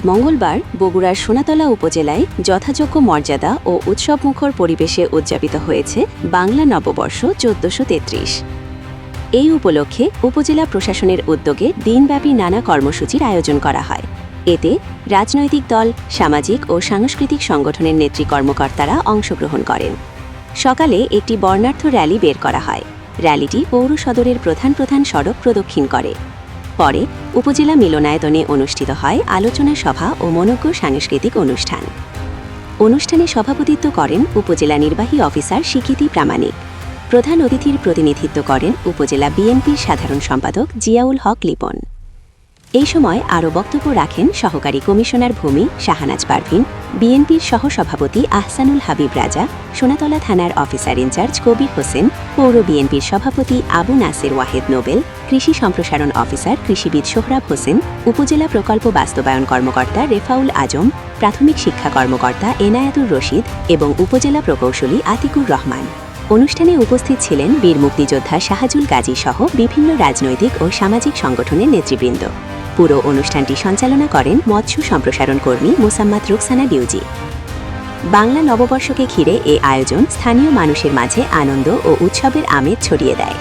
মঙ্গলবার বগুড়ার সোনাতলা উপজেলায় যথাযোগ্য মর্যাদা ও উৎসবমুখর পরিবেশে উদযাপিত হয়েছে বাংলা নববর্ষ ১৪৩৩। এই উপলক্ষে উপজেলা প্রশাসনের উদ্যোগে দিনব্যাপী নানা কর্মসূচির আয়োজন করা হয়। এতে রাজনৈতিক দল, সামাজিক ও সাংস্কৃতিক সংগঠনের নেত্রী কর্মকর্তারা অংশগ্রহণ করেন। সকালে একটি বর্ণাঢ্য র্যালি বের করা হয়। র্যালিটি পৌর সদরের প্রধান সড়ক প্রদক্ষিণ করে। পরে উপজেলা মিলনায়তনে অনুষ্ঠিত হয় আলোচনা সভা ও মনোজ্ঞ সাংস্কৃতিক অনুষ্ঠান। অনুষ্ঠানে সভাপতিত্ব করেন উপজেলা নির্বাহী অফিসার স্বীকৃতি প্রামাণিক। প্রধান অতিথির প্রতিনিধিত্ব করেন উপজেলা বিএনপির সাধারণ সম্পাদক জিয়াউল হক লিপন। এই সময় আরও বক্তব্য রাখেন সহকারী কমিশনার ভূমি শাহনাজ পারভিন, বিএনপির সহসভাপতি আহসানুল হাবিব রাজা, সোনাতলা থানার অফিসার ইনচার্জ কবির হোসেন, পৌর বিএনপির সভাপতি আবু নাসের ওয়াহেদ নোবেল, কৃষি সম্প্রসারণ অফিসার কৃষিবিদ সোহরাব হোসেন, উপজেলা প্রকল্প বাস্তবায়ন কর্মকর্তা রেফাউল আজম, প্রাথমিক শিক্ষা কর্মকর্তা এনায়েতুর রশিদ এবং উপজেলা প্রকৌশলী আতিকুর রহমান। অনুষ্ঠানে উপস্থিত ছিলেন বীর মুক্তিযোদ্ধা শাহজুল গাজী সহ বিভিন্ন রাজনৈতিক ও সামাজিক সংগঠনের নেতৃবৃন্দ। পুরো অনুষ্ঠানটি সঞ্চালনা করেন মৎস্য সম্প্রসারণ কর্মী মোসাম্মদ রুকসানা ডিউজি। বাংলা নববর্ষকে ঘিরে এ আয়োজন স্থানীয় মানুষের মাঝে আনন্দ ও উৎসবের আমেজ ছড়িয়ে দেয়।